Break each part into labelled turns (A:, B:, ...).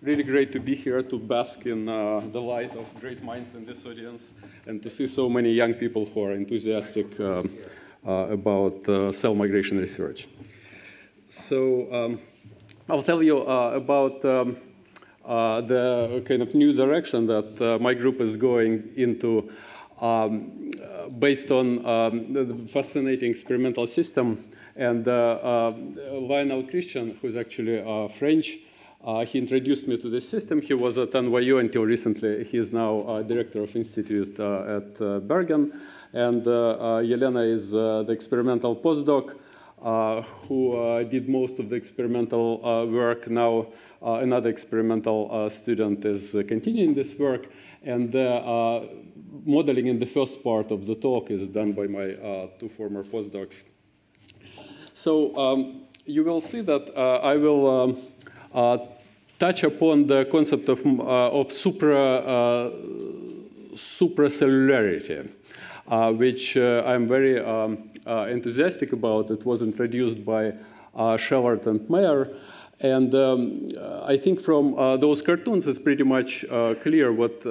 A: really great to be here to bask in the light of great minds in this audience and to see so many young people who are enthusiastic about cell migration research. So I'll tell you about the kind of new direction that my group is going into based on the fascinating experimental system. And Lionel Christian, who's actually French, he introduced me to this system. He was at NYU until recently. He is now director of institute at Bergen. And Yelena is the experimental postdoc who did most of the experimental work. Now another experimental student is continuing this work. And modeling in the first part of the talk is done by my two former postdocs. So you will see that I will touch upon the concept of supracellularity, which I'm very enthusiastic about. It was introduced by Shellard and Meyer. And I think from those cartoons, it's pretty much clear what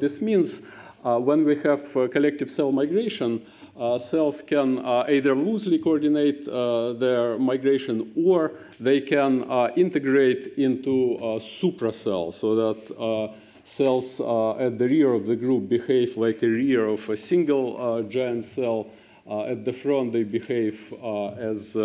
A: this means. When we have collective cell migration, cells can either loosely coordinate their migration or they can integrate into supracells so that cells at the rear of the group behave like a rear of a single giant cell. At the front, they behave as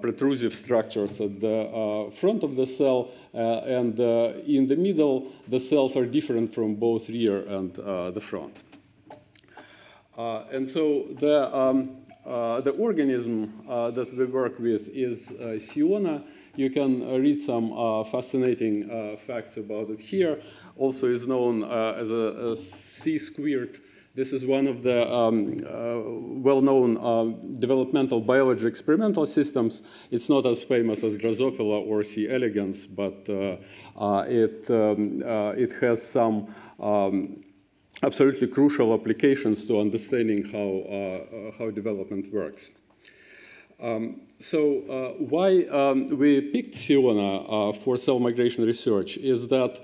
A: protrusive structures at the front of the cell, and in the middle, the cells are different from both rear and the front. And so the organism that we work with is Siona. You can read some fascinating facts about it here. Also is known as a C-squared. This is one of the well-known developmental biology experimental systems. It's not as famous as Drosophila or C. elegans, but it has some absolutely crucial applications to understanding how development works. So why we picked Siona for cell migration research is that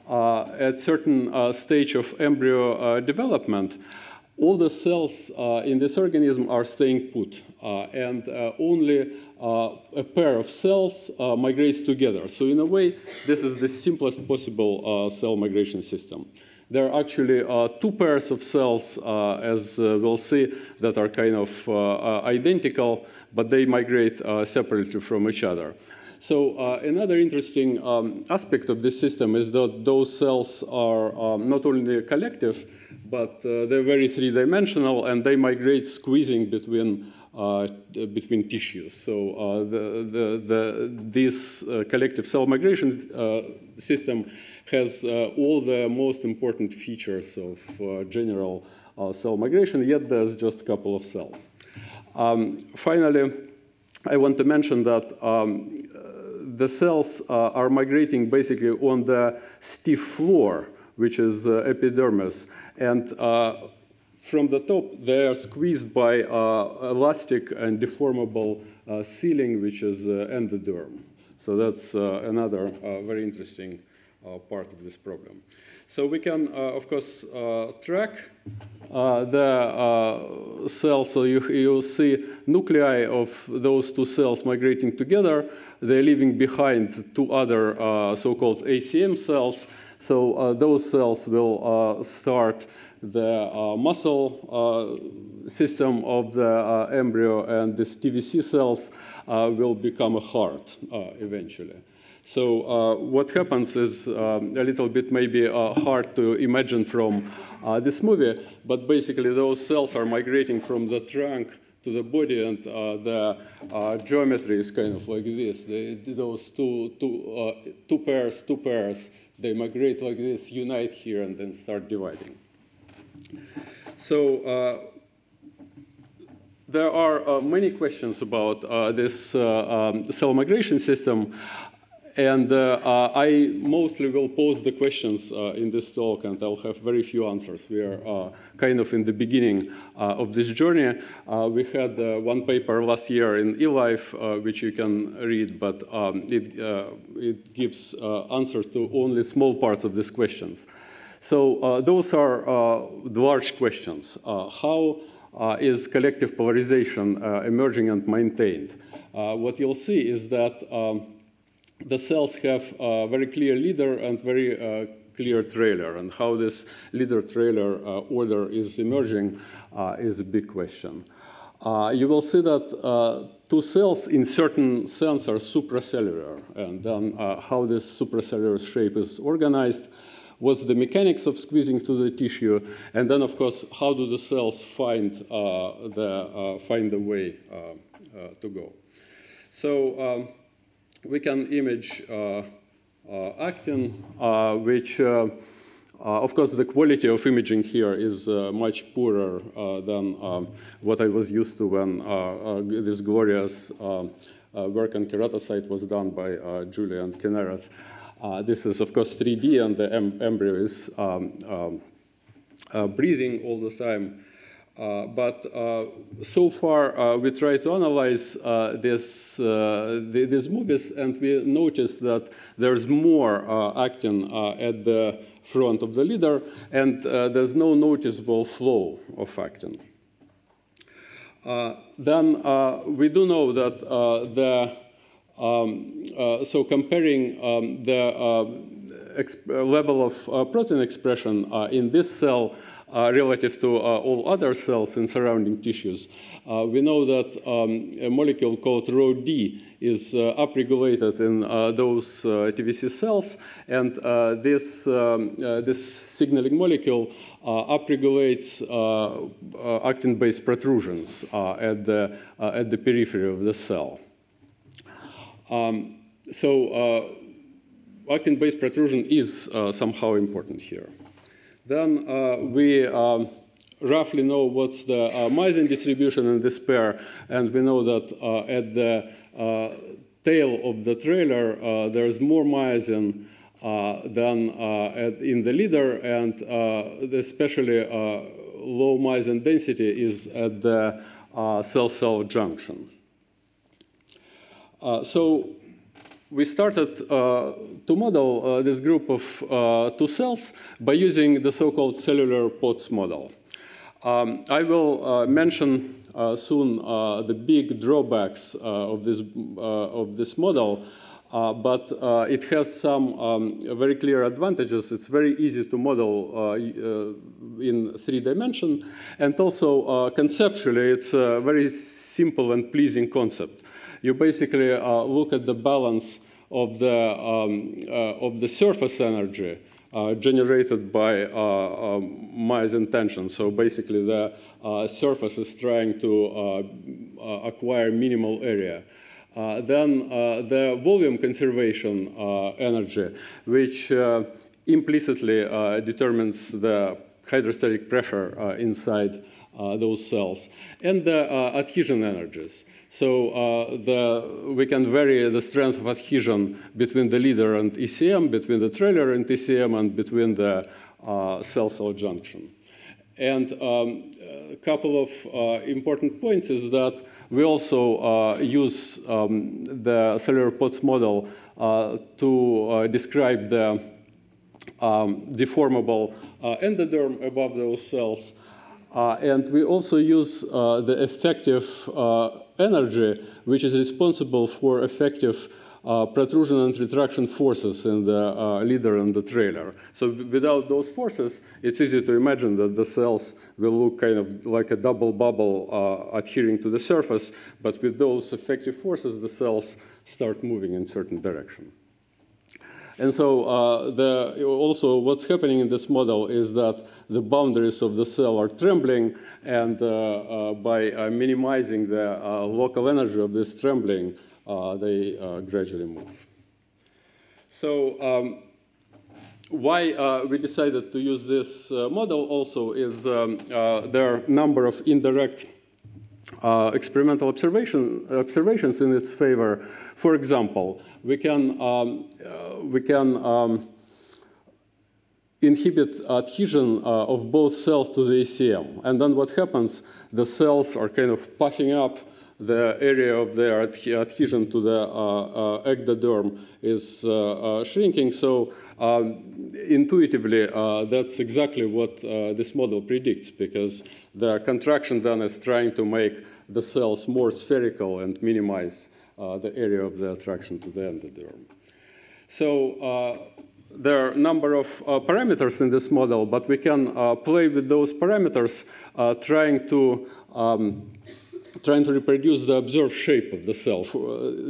A: at certain stage of embryo development, all the cells in this organism are staying put, and only a pair of cells migrates together. So in a way, this is the simplest possible cell migration system. There are actually two pairs of cells, as we'll see, that are kind of identical, but they migrate separately from each other. So another interesting aspect of this system is that those cells are not only collective, but they're very three-dimensional, and they migrate squeezing between tissues. So this collective cell migration system has all the most important features of general cell migration, yet there's just a couple of cells. Finally, I want to mention that the cells are migrating basically on the stiff floor, which is epidermis. And from the top, they are squeezed by elastic and deformable ceiling, which is endoderm. So that's another very interesting part of this problem. So we can, of course, track the cells. So you see nuclei of those two cells migrating together. They're leaving behind two other so-called ACM cells. So those cells will start the muscle system of the embryo, and these TVC cells will become a heart eventually. So what happens is a little bit maybe hard to imagine from this movie, but basically those cells are migrating from the trunk to the body, and the geometry is kind of like this. Those two pairs, they migrate like this, unite here, and then start dividing. So there are many questions about this cell migration system. And I mostly will pose the questions in this talk, and I'll have very few answers. We are kind of in the beginning of this journey. We had one paper last year in eLife, which you can read, but it gives answers to only small parts of these questions. So those are the large questions. How is collective polarization emerging and maintained? What you'll see is that the cells have a very clear leader and very clear trailer, and how this leader-trailer order is emerging is a big question. You will see that two cells in certain sense are supracellular, and then how this supracellular shape is organized, what's the mechanics of squeezing through the tissue, and then, of course, how do the cells find the way to go. So we can image actin, which, of course, the quality of imaging here is much poorer than what I was used to when this glorious work on keratocyte was done by Julia and Kinneret. This is, of course, 3D, and the embryo is breathing all the time. But so far, we try to analyze these movies, and we notice that there's more actin at the front of the leader, and there's no noticeable flow of actin. Then we do know that so comparing the level of protein expression in this cell relative to all other cells in surrounding tissues, we know that a molecule called Rho-D is upregulated in those TVC cells, and this signaling molecule upregulates actin-based protrusions at the periphery of the cell. So actin-based protrusion is somehow important here. Then we roughly know what's the myosin distribution in this pair, and we know that at the tail of the trailer, there's more myosin than in the leader, and especially low myosin density is at the cell-cell junction. So we started to model this group of two cells by using the so-called cellular POTS model. I will mention soon the big drawbacks of this model, but it has some very clear advantages. It's very easy to model in 3 dimensions, and also conceptually, it's a very simple and pleasing concept. You basically look at the balance of the surface energy generated by myosin tension. So basically, the surface is trying to acquire minimal area. Then the volume conservation energy, which implicitly determines the hydrostatic pressure inside those cells, and the adhesion energies. So we can vary the strength of adhesion between the leader and ECM, between the trailer and ECM, and between the cell-cell junction. And a couple of important points is that we also use the cellular POTS model to describe the deformable endoderm above those cells. And we also use the effective energy, which is responsible for effective protrusion and retraction forces in the leader and the trailer. So without those forces, it's easy to imagine that the cells will look kind of like a double bubble adhering to the surface, but with those effective forces, the cells start moving in certain direction. And so also what's happening in this model is that the boundaries of the cell are trembling, and by minimizing the local energy of this trembling, they gradually move. So why we decided to use this model also is there are a number of indirect experimental observations in its favor. For example, we can inhibit adhesion of both cells to the ECM. And then what happens, the cells are kind of puffing up, the area of their adhesion to the ectoderm is shrinking. So intuitively, that's exactly what this model predicts, because the contraction then is trying to make the cells more spherical and minimize the area of the attraction to the endoderm. So there are a number of parameters in this model, but we can play with those parameters, trying to reproduce the observed shape of the cell.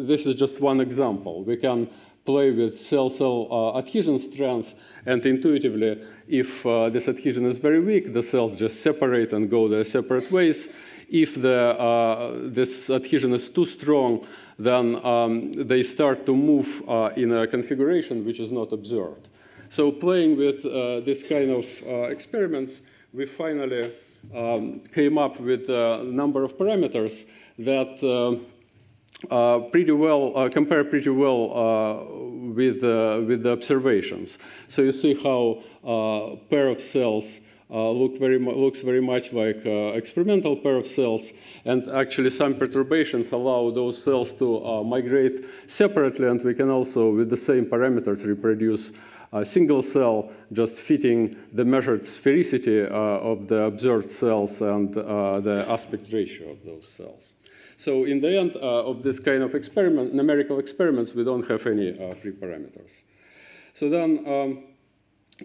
A: This is just one example. We can play with cell-cell adhesion strength, and intuitively, if this adhesion is very weak, the cells just separate and go their separate ways. If this adhesion is too strong, then they start to move in a configuration which is not observed. So playing with this kind of experiments, we finally came up with a number of parameters that compare pretty well with the observations. So you see how a pair of cells looks very much like experimental pair of cells, and actually some perturbations allow those cells to migrate separately, and we can also, with the same parameters, reproduce a single cell just fitting the measured sphericity of the observed cells and the aspect ratio of those cells. So in the end of this kind of numerical experiments, we don't have any free parameters. So then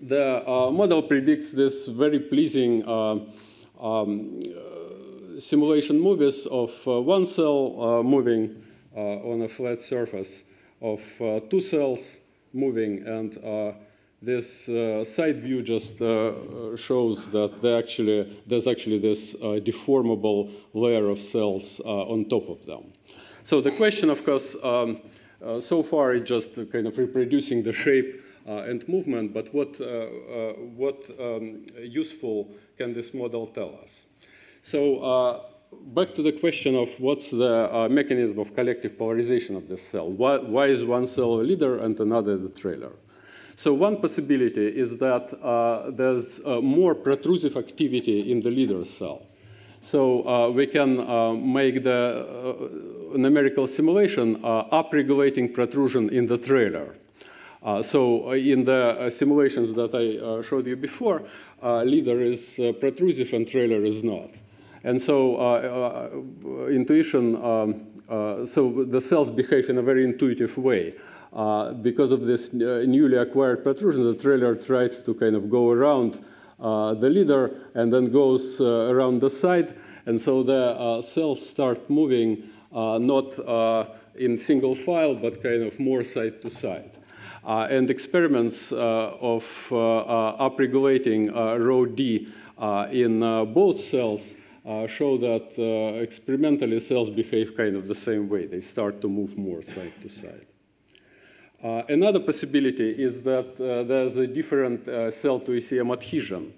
A: the model predicts this very pleasing simulation movies of one cell moving on a flat surface, of two cells moving, and this side view just shows that there's actually this deformable layer of cells on top of them. So the question, of course, so far is just kind of reproducing the shape and movement, but what useful can this model tell us? So back to the question of what's the mechanism of collective polarization of this cell. Why is one cell a leader and another the trailer? So one possibility is that there's more protrusive activity in the leader cell. So we can make the numerical simulation upregulating protrusion in the trailer. So in the simulations that I showed you before, leader is protrusive and trailer is not. And so so the cells behave in a very intuitive way. Because of this newly acquired protrusion, the trailer tries to kind of go around the leader and then goes around the side. And so the cells start moving not in single file, but kind of more side to side. And experiments of upregulating rho D in both cells show that experimentally cells behave kind of the same way. They start to move more side to side. Another possibility is that there's a different cell to ECM adhesion.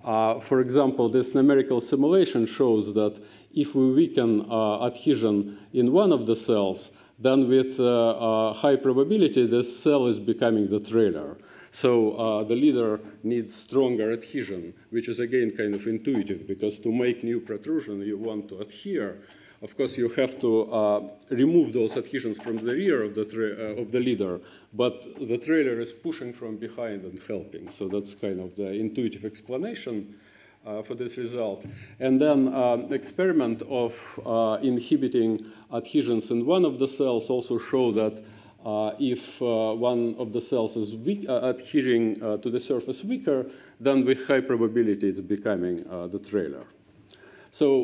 A: For example, this numerical simulation shows that if we weaken adhesion in one of the cells, then with high probability, this cell is becoming the trailer. So the leader needs stronger adhesion, which is again kind of intuitive, because to make new protrusion, you want to adhere. Of course, you have to remove those adhesions from the rear of the leader, but the trailer is pushing from behind and helping. So that's kind of the intuitive explanation for this result. And then experiment of inhibiting adhesions in one of the cells also show that if one of the cells is adhering to the surface weaker, then with high probability it's becoming the trailer. So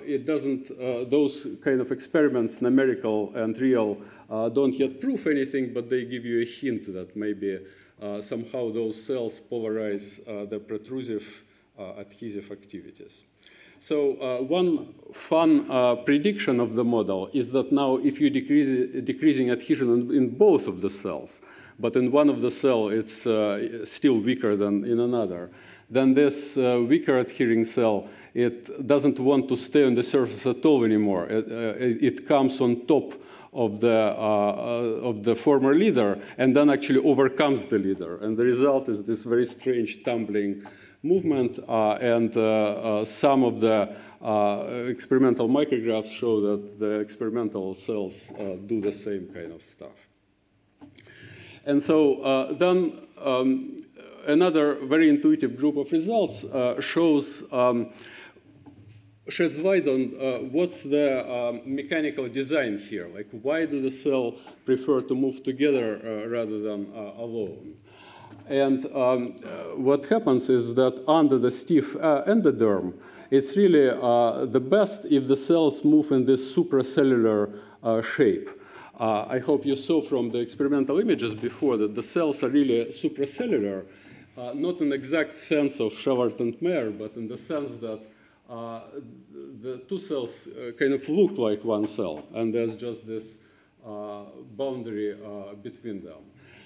A: it doesn't, those kind of experiments, numerical and real, don't yet prove anything, but they give you a hint that maybe somehow those cells polarize the protrusive adhesive activities. So one fun prediction of the model is that now if you decreasing adhesion in both of the cells, but in one of the cells it's still weaker than in another, then this weaker adhering cell, it doesn't want to stay on the surface at all anymore. It comes on top of the former leader and then actually overcomes the leader. And the result is this very strange tumbling movement, and some of the experimental micrographs show that the experimental cells do the same kind of stuff. And so then another very intuitive group of results sheds light on what's the mechanical design here. Like, why do the cells prefer to move together rather than alone? And what happens is that under the stiff endoderm, it's really the best if the cells move in this supracellular shape. I hope you saw from the experimental images before that the cells are really supracellular, not in the exact sense of Shevart and Mayer, but in the sense that the two cells kind of look like one cell, and there's just this boundary between them.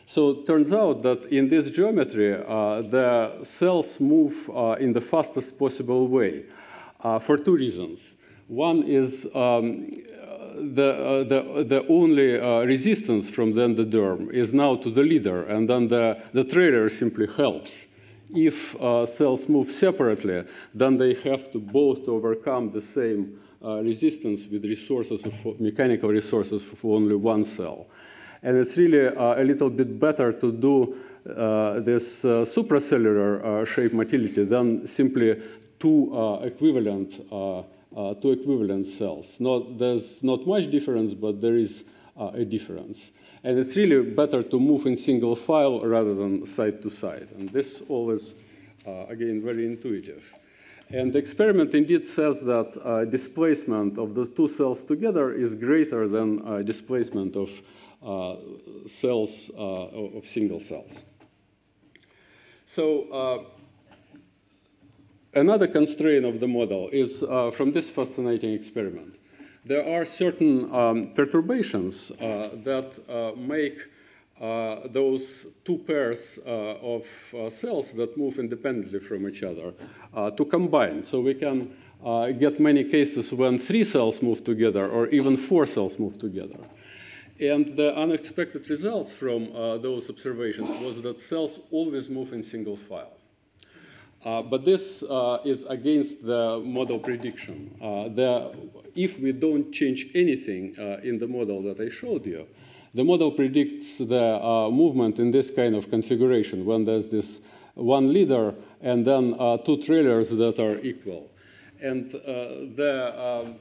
A: So it turns out that in this geometry, the cells move in the fastest possible way for two reasons. One is the only resistance from the endoderm is now to the leader, and then the trailer simply helps. If cells move separately, then they have to both overcome the same resistance with resources of mechanical resources for only one cell. And it's really a little bit better to do this supracellular shape motility than simply two equivalent cells. There's not much difference, but there is a difference. And it's really better to move in single file rather than side to side. And this always, again, very intuitive. And the experiment indeed says that displacement of the two cells together is greater than displacement of cells, of single cells. So another constraint of the model is from this fascinating experiment. There are certain perturbations that make those two pairs of cells that move independently from each other to combine. So we can get many cases when 3 cells move together or even 4 cells move together. And the unexpected results from those observations was that cells always move in single file. But this is against the model prediction. If we don't change anything in the model that I showed you, the model predicts the movement in this kind of configuration when there's this one leader and then 2 trailers that are equal. And the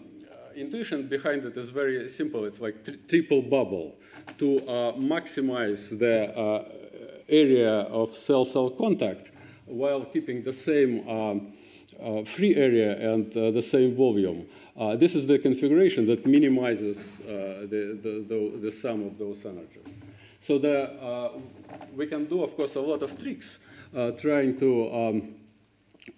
A: intuition behind it is very simple. It's like triple bubble to maximize the area of cell-cell contact while keeping the same free area and the same volume. This is the configuration that minimizes the sum of those energies. So we can do, of course, a lot of tricks trying to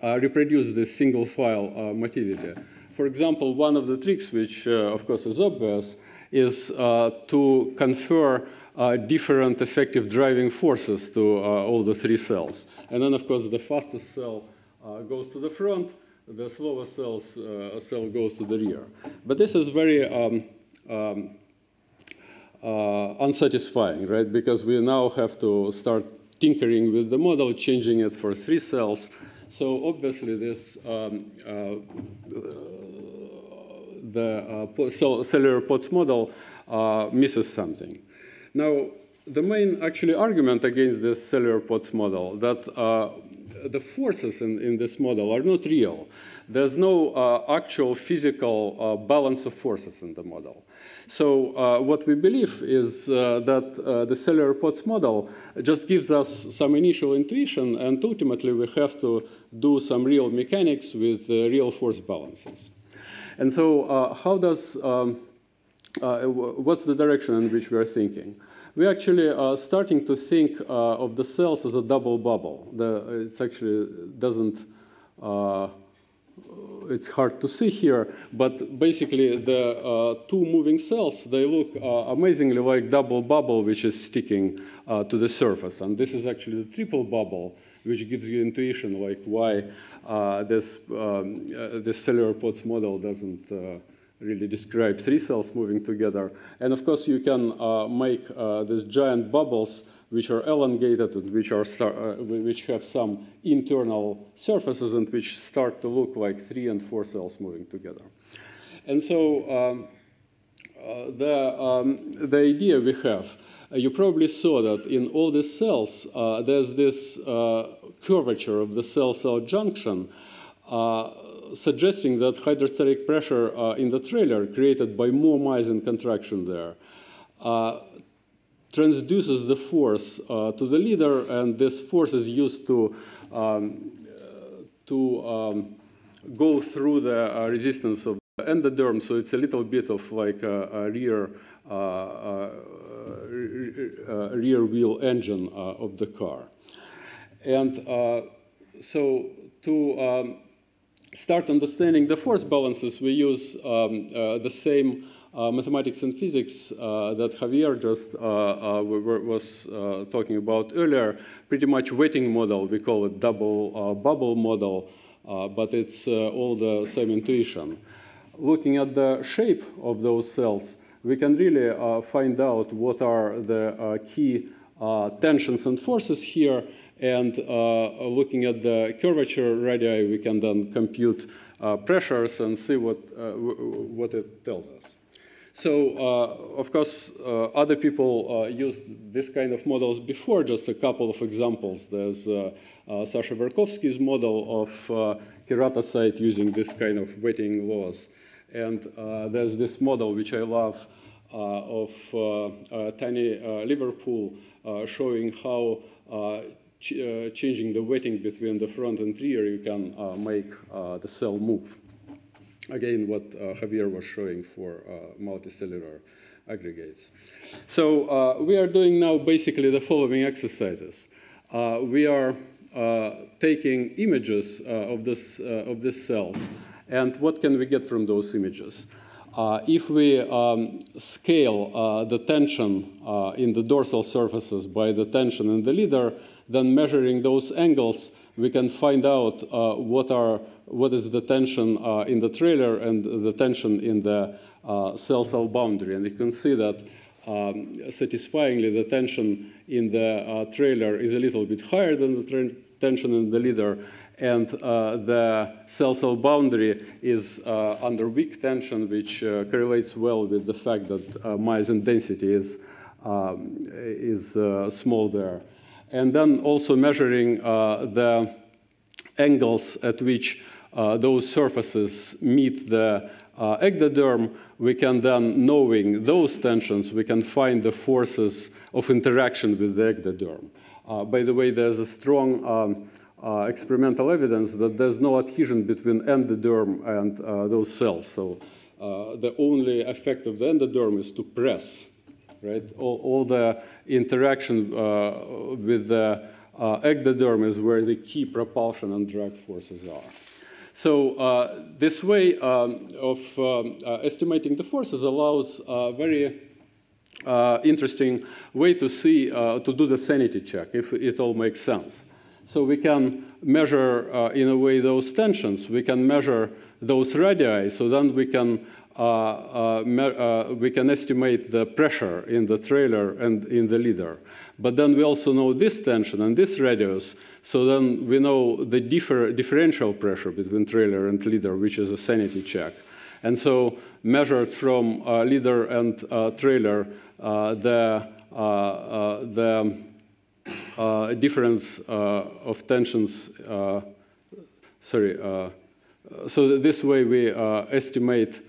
A: reproduce this single file motility. For example, one of the tricks, which of course is obvious, is to confer different effective driving forces to all the 3 cells. And then, of course, the fastest cell goes to the front, the slowest cell goes to the rear. But this is very unsatisfying, right? Because we now have to start tinkering with the model, changing it for 3 cells. So obviously, this cellular POTS model misses something. Now, the main actually argument against this cellular POTS model that the forces in this model are not real. There's no actual physical balance of forces in the model. So what we believe is that the cellular POTS model just gives us some initial intuition, and ultimately we have to do some real mechanics with real force balances. And so how does, what's the direction in which we are thinking? We actually are starting to think of the cells as a double bubble. It actually doesn't it's hard to see here, but basically the two moving cells, they look amazingly like double bubble which is sticking to the surface. And this is actually the triple bubble, which gives you intuition like why this cellular POTS model doesn't really describe three cells moving together. And of course, you can make these giant bubbles which are elongated and which have some internal surfaces and which start to look like 3 and 4 cells moving together. And so the idea we have, you probably saw that in all these cells, there's this curvature of the cell-cell junction suggesting that hydrostatic pressure in the trailer created by more myosin contraction there transduces the force to the leader, and this force is used to go through the resistance of the endoderm. So it's a little bit of like a rear wheel engine of the car. And so to start understanding the force balances, we use the same mathematics and physics that Javier just was talking about earlier, pretty much wetting model. We call it double bubble model, but it's all the same intuition. Looking at the shape of those cells, we can really find out what are the key tensions and forces here. And looking at the curvature radii, we can then compute pressures and see what it tells us. So, of course, other people used this kind of models before. Just a couple of examples. There's Sasha Verkovsky's model of keratocyte using this kind of wetting laws. And there's this model, which I love, of tiny liver pool showing how changing the wetting between the front and rear, you can make the cell move. Again, what Javier was showing for multicellular aggregates. So we are doing now basically the following exercises. We are taking images of these cells, and what can we get from those images? If we scale the tension in the dorsal surfaces by the tension in the leader, then measuring those angles, we can find out what is the tension in the trailer and the tension in the cell-cell boundary. And you can see that satisfyingly the tension in the trailer is a little bit higher than the tension in the leader, and the cell-cell boundary is under weak tension, which correlates well with the fact that myosin density is small there. And then also measuring the angles at which those surfaces meet the ectoderm, we can then, knowing those tensions, we can find the forces of interaction with the ectoderm. By the way, there's a strong experimental evidence that there's no adhesion between endoderm and those cells. So the only effect of the endoderm is to press, right? All the interaction with the ectoderm is where the key propulsion and drag forces are. So this way of estimating the forces allows a very interesting way to see, to do the sanity check, if it all makes sense. So we can measure, in a way, those tensions. We can measure those radii. So then we can estimate the pressure in the trailer and in the leader. But then we also know this tension and this radius. So then we know the differential pressure between trailer and leader, which is a sanity check. And so measured from leader and trailer, the difference of tensions, so this way we estimate,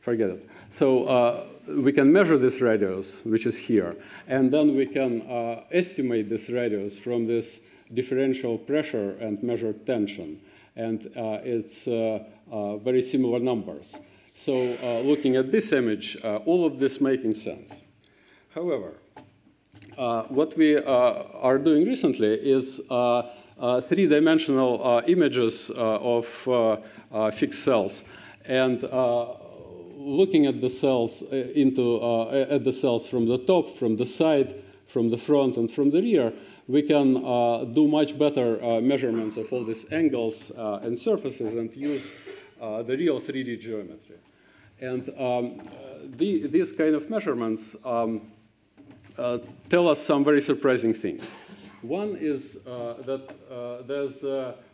A: forget it. So we can measure this radius, which is here, and then we can estimate this radius from this differential pressure and measured tension. And it's very similar numbers. So looking at this image, all of this making sense. However, what we are doing recently is three-dimensional images of fixed cells. And looking at the cells at the cells from the top, from the side, from the front, and from the rear, we can do much better measurements of all these angles and surfaces and use the real 3D geometry. And these kind of measurements tell us some very surprising things. One is that there's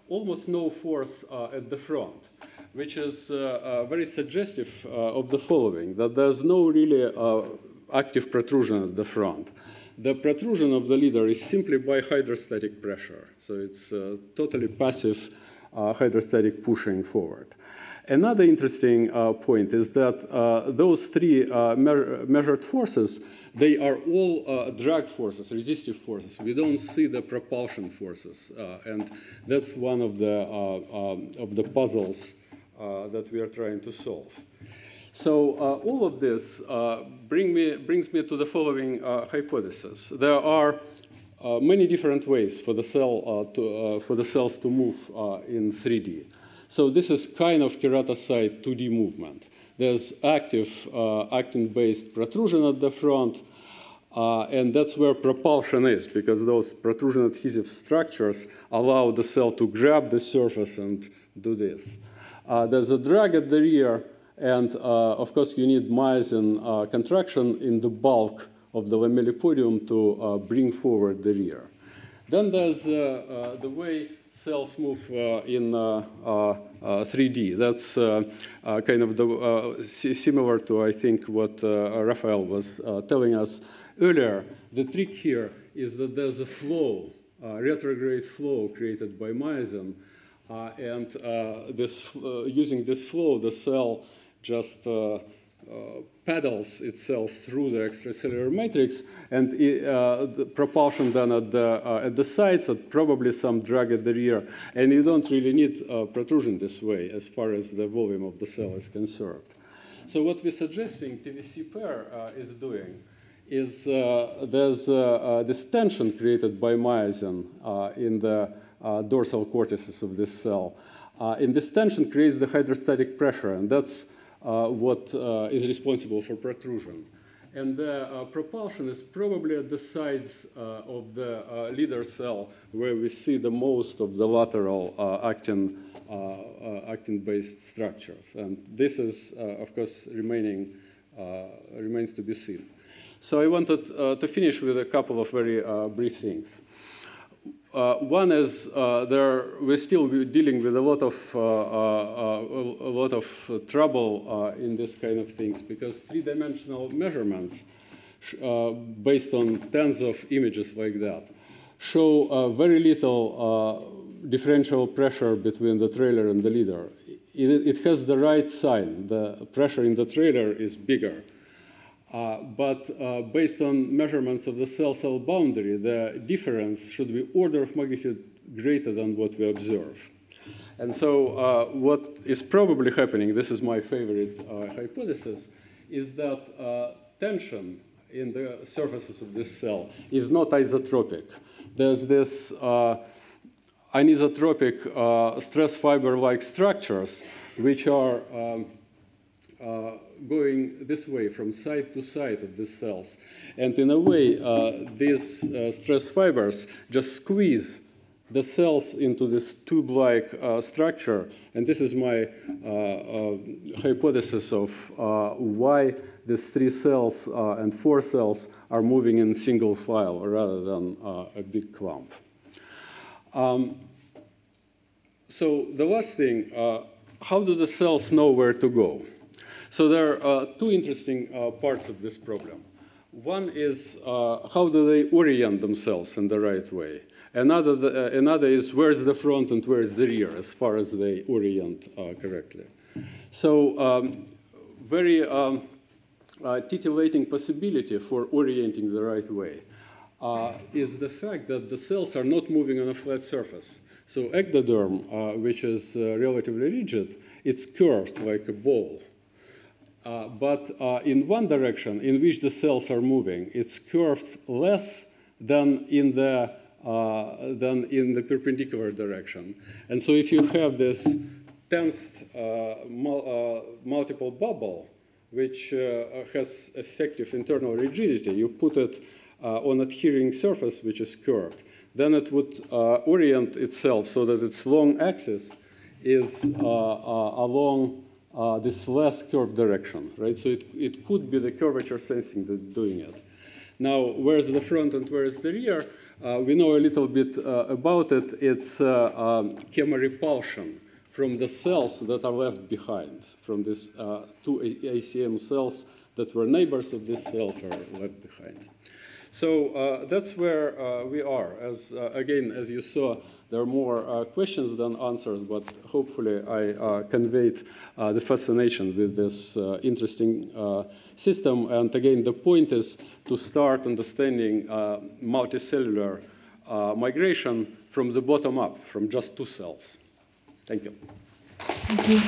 A: almost no force at the front, which is very suggestive of the following, that there's no really active protrusion at the front. The protrusion of the leader is simply by hydrostatic pressure. So it's totally passive hydrostatic pushing forward. Another interesting point is that those three measured forces, they are all drag forces, resistive forces. We don't see the propulsion forces. And that's one of the puzzles that we are trying to solve. So all of this brings me to the following hypothesis. There are many different ways for the cells to move in 3D. So this is kind of keratocyte 2D movement. There's active actin-based protrusion at the front, and that's where propulsion is, because those protrusion adhesive structures allow the cell to grab the surface and do this. There's a drag at the rear, and of course you need myosin contraction in the bulk of the lamellipodium to bring forward the rear. Then there's the way cells move in 3D. That's kind of similar to, I think, what Raphael was telling us earlier. The trick here is that there's a flow, retrograde flow created by myosin, and using this flow, the cell just pedals itself through the extracellular matrix, and the propulsion then at the sides, and probably some drag at the rear. And you don't really need protrusion this way as far as the volume of the cell is concerned. So what we're suggesting TVC pair is doing is there's this tension created by myosin in the dorsal cortices of this cell. And this tension creates the hydrostatic pressure, and that's what is responsible for protrusion. And the propulsion is probably at the sides of the leader cell, where we see the most of the lateral actin-based structures. And this is, of course, remains to be seen. So I wanted to finish with a couple of very brief things. One is we're still dealing with a lot of trouble in this kind of things, because three-dimensional measurements based on tens of images like that show very little differential pressure between the trailer and the leader. It has the right sign. The pressure in the trailer is bigger. But based on measurements of the cell-cell boundary, the difference should be order of magnitude greater than what we observe. And so what is probably happening, this is my favorite hypothesis, is that tension in the surfaces of this cell is not isotropic. There's this anisotropic stress fiber-like structures which are going this way from side to side of these cells. And in a way, these stress fibers just squeeze the cells into this tube-like structure. And this is my hypothesis of why these 3 cells and 4 cells are moving in single file rather than a big clump. So the last thing, how do the cells know where to go? So there are 2 interesting parts of this problem. One is how do they orient themselves in the right way? Another is where's the front and where's the rear as far as they orient correctly. So very titillating possibility for orienting the right way is the fact that the cells are not moving on a flat surface. So ectoderm, which is relatively rigid, it's curved like a ball. But in one direction in which the cells are moving, it's curved less than in the than in the perpendicular direction. And so if you have this tensed multiple bubble, which has effective internal rigidity, you put it on adhering surface which is curved, then it would orient itself so that its long axis is along this less curved direction, right? So it could be the curvature sensing that doing it. Now, where's the front and where's the rear? We know a little bit about it. It's chemorepulsion from the cells that are left behind, from these two ACM cells that were neighbors of these cells are left behind. So that's where we are. Again, as you saw, there are more questions than answers, but hopefully I conveyed the fascination with this interesting system. And again, the point is to start understanding multicellular migration from the bottom up, from just two cells. Thank you.
B: Thank you.